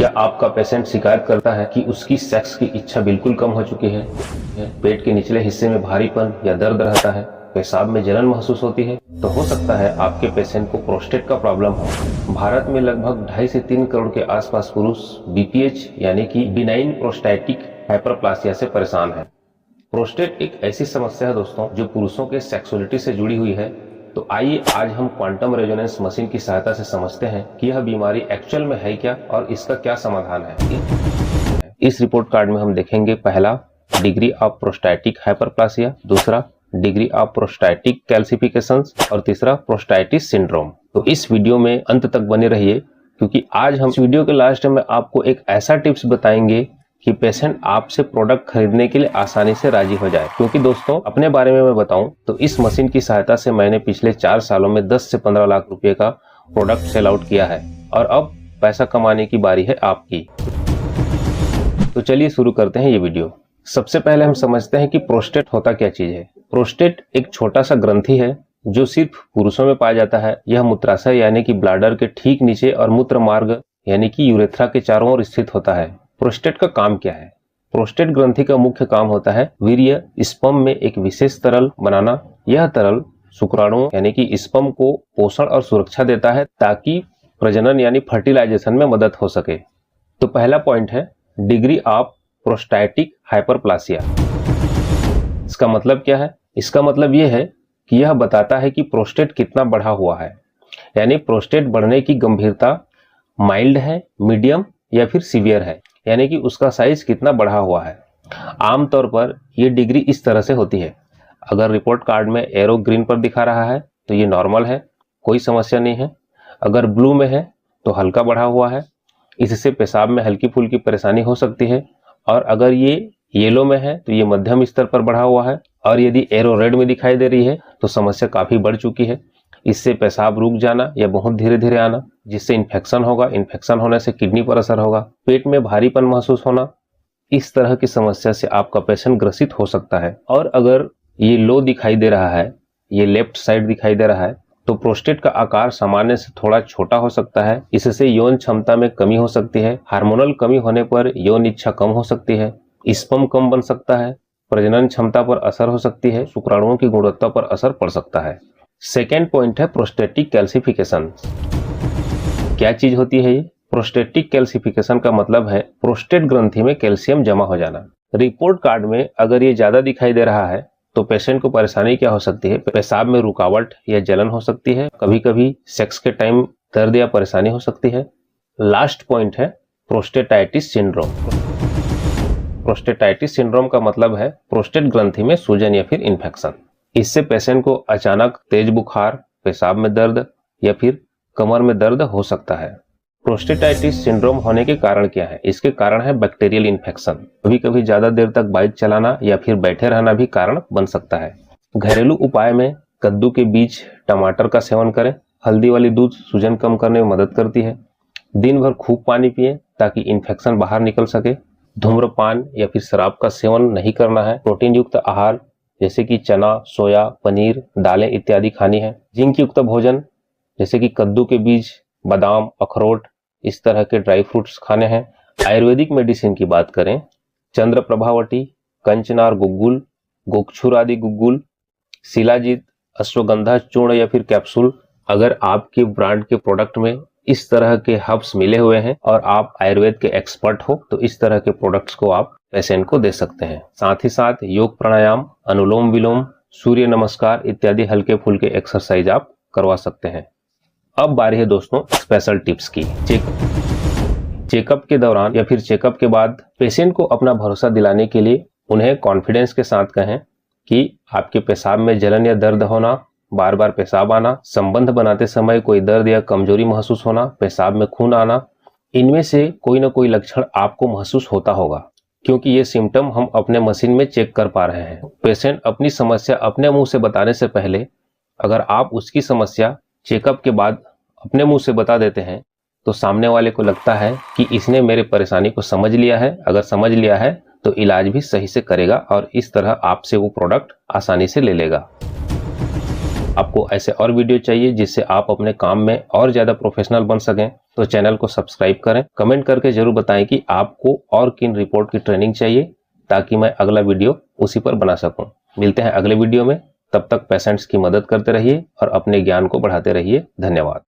क्या आपका पेशेंट शिकायत करता है कि उसकी सेक्स की इच्छा बिल्कुल कम हो चुकी है, पेट के निचले हिस्से में भारीपन या दर्द रहता है, पेशाब में जलन महसूस होती है, तो हो सकता है आपके पेशेंट को प्रोस्टेट का प्रॉब्लम हो। भारत में लगभग 2.5 से 3 करोड़ के आसपास पुरुष बीपीएच यानी कि बिनाइन प्रोस्टैटिक हाइपरप्लासिया से परेशान है। प्रोस्टेट एक ऐसी समस्या है दोस्तों जो पुरुषों के सेक्सुअलिटी से जुड़ी हुई है। तो आइए आज हम क्वांटम रेजोनेंस मशीन की सहायता से समझते हैं कि यह बीमारी एक्चुअल में है क्या और इसका क्या समाधान है। इस रिपोर्ट कार्ड में हम देखेंगे, पहला डिग्री ऑफ प्रोस्टैटिक हाइपरप्लासिया, दूसरा डिग्री ऑफ प्रोस्टैटिक कैल्सिफिकेशंस और तीसरा प्रोस्टैटिस सिंड्रोम। तो इस वीडियो में अंत तक बने रहिए क्योंकि आज हम इस वीडियो के लास्ट में आपको एक ऐसा टिप्स बताएंगे कि पेशेंट आपसे प्रोडक्ट खरीदने के लिए आसानी से राजी हो जाए। क्योंकि दोस्तों अपने बारे में मैं बताऊं तो इस मशीन की सहायता से मैंने पिछले 4 सालों में 10 से 15 लाख रुपए का प्रोडक्ट सेल आउट किया है और अब पैसा कमाने की बारी है आपकी। तो चलिए शुरू करते हैं ये वीडियो। सबसे पहले हम समझते हैं कि प्रोस्टेट होता क्या चीज है। प्रोस्टेट एक छोटा सा ग्रंथि है जो सिर्फ पुरुषों में पाया जाता है। यह मूत्राशय यानी कि ब्लैडर के ठीक नीचे और मूत्र मार्ग यानी कि यूरेथ्रा के चारों ओर स्थित होता है। प्रोस्टेट का काम क्या है? प्रोस्टेट ग्रंथि का मुख्य काम होता है वीर्य स्पर्म में एक विशेष तरल बनाना। यह तरल शुक्राणुओं यानी कि स्पर्म को पोषण और सुरक्षा देता है ताकि प्रजनन यानी फर्टिलाइजेशन में मदद हो सके। तो पहला पॉइंट है डिग्री ऑफ प्रोस्टैटिक हाइपरप्लासिया। इसका मतलब क्या है? इसका मतलब यह है कि यह बताता है कि प्रोस्टेट कितना बढ़ा हुआ है, यानी प्रोस्टेट बढ़ने की गंभीरता माइल्ड है, मीडियम या फिर सीवियर है, यानी कि उसका साइज कितना बढ़ा हुआ है। आमतौर पर यह डिग्री इस तरह से होती है। अगर रिपोर्ट कार्ड में एरो ग्रीन पर दिखा रहा है तो ये नॉर्मल है, कोई समस्या नहीं है। अगर ब्लू में है तो हल्का बढ़ा हुआ है, इससे पेशाब में हल्की फुल्की परेशानी हो सकती है। और अगर ये येलो में है तो ये मध्यम स्तर पर बढ़ा हुआ है। और यदि एरो रेड में दिखाई दे रही है तो समस्या काफी बढ़ चुकी है। इससे पेशाब रुक जाना या बहुत धीरे धीरे आना, जिससे इन्फेक्शन होगा, इन्फेक्शन होने से किडनी पर असर होगा, पेट में भारीपन महसूस होना। इस तरह की समस्या से आपका पेशेंट ग्रसित हो सकता है। और अगर ये लो दिखाई दे रहा है, ये लेफ्ट साइड दिखाई दे रहा है, तो प्रोस्टेट का आकार सामान्य से थोड़ा छोटा हो सकता है। इससे यौन क्षमता में कमी हो सकती है। हार्मोनल कमी होने पर यौन इच्छा कम हो सकती है, स्पर्म कम बन सकता है, प्रजनन क्षमता पर असर हो सकती है, शुक्राणुओं की गुणवत्ता पर असर पड़ सकता है। सेकेंड पॉइंट है प्रोस्टेटिक कैल्सिफिकेशन। क्या चीज होती है ये? प्रोस्टेटिक कैल्सिफिकेशन का मतलब है प्रोस्टेट ग्रंथि में कैल्शियम जमा हो जाना। रिपोर्ट कार्ड में अगर ये ज्यादा दिखाई दे रहा है तो पेशेंट को परेशानी क्या हो सकती है? पेशाब में रुकावट या जलन हो सकती है, कभी कभी सेक्स के टाइम दर्द या परेशानी हो सकती है। लास्ट पॉइंट है प्रोस्टेटाइटिस सिंड्रोम। प्रोस्टेटाइटिस सिंड्रोम का मतलब है प्रोस्टेट ग्रंथि में सूजन या फिर इन्फेक्शन। इससे पेशेंट को अचानक तेज बुखार, पेशाब में दर्द या फिर कमर में दर्द हो सकता है। प्रोस्टेटाइटिस सिंड्रोम होने के कारण क्या है? इसके कारण है बैक्टीरियल इन्फेक्शन। कभी कभी ज्यादा देर तक बाइक चलाना या फिर बैठे रहना भी कारण बन सकता है। घरेलू उपाय में कद्दू के बीज, टमाटर का सेवन करें। हल्दी वाली दूध सूजन कम करने में मदद करती है। दिन भर खूब पानी पिएं ताकि इन्फेक्शन बाहर निकल सके। धूम्रपान या फिर शराब का सेवन नहीं करना है। प्रोटीन युक्त आहार जैसे कि चना, सोया, पनीर, दालें इत्यादि खानी है। जिंक युक्त भोजन जैसे कि कद्दू के बीज, बादाम, अखरोट, इस तरह के ड्राई फ्रूट्स खाने हैं। आयुर्वेदिक मेडिसिन की बात करें, चंद्र प्रभावटी, कंचनार गुग्गुल, गोक्षुर आदि गुग्गुल, शिलाजीत, अश्वगंधा चूर्ण या फिर कैप्सूल। अगर आपके ब्रांड के प्रोडक्ट में इस तरह के हर्ब्स मिले हुए हैं और आप आयुर्वेद के एक्सपर्ट हो तो इस तरह के प्रोडक्ट्स को आप पेशेंट को दे सकते हैं। साथ ही साथ योग प्राणायाम, अनुलोम विलोम, सूर्य नमस्कार इत्यादि हल्के फुल्के एक्सरसाइज आप करवा सकते हैं। अब बारी है दोस्तों स्पेशल टिप्स की। चेकअप के दौरान या फिर चेकअप के बाद पेशेंट को अपना भरोसा दिलाने के लिए उन्हें कॉन्फिडेंस के साथ कहें कि आपके पेशाब में जलन या दर्द होना, बार बार पेशाब आना, संबंध बनाते समय कोई दर्द या कमजोरी महसूस होना, पेशाब में खून आना, इनमें से कोई ना कोई लक्षण आपको महसूस होता होगा क्योंकि ये सिम्टम हम अपने मशीन में चेक कर पा रहे हैं। पेशेंट अपनी समस्या अपने मुंह से बताने से पहले अगर आप उसकी समस्या चेकअप के बाद अपने मुंह से बता देते हैं तो सामने वाले को लगता है कि इसने मेरे परेशानी को समझ लिया है। अगर समझ लिया है तो इलाज भी सही से करेगा और इस तरह आपसे वो प्रोडक्ट आसानी से ले लेगा। आपको ऐसे और वीडियो चाहिए जिससे आप अपने काम में और ज्यादा प्रोफेशनल बन सकें, तो चैनल को सब्सक्राइब करें। कमेंट करके जरूर बताएं कि आपको और किन रिपोर्ट की ट्रेनिंग चाहिए, ताकि मैं अगला वीडियो उसी पर बना सकूं। मिलते हैं अगले वीडियो में, तब तक पेशेंट्स की मदद करते रहिए और अपने ज्ञान को बढ़ाते रहिए। धन्यवाद।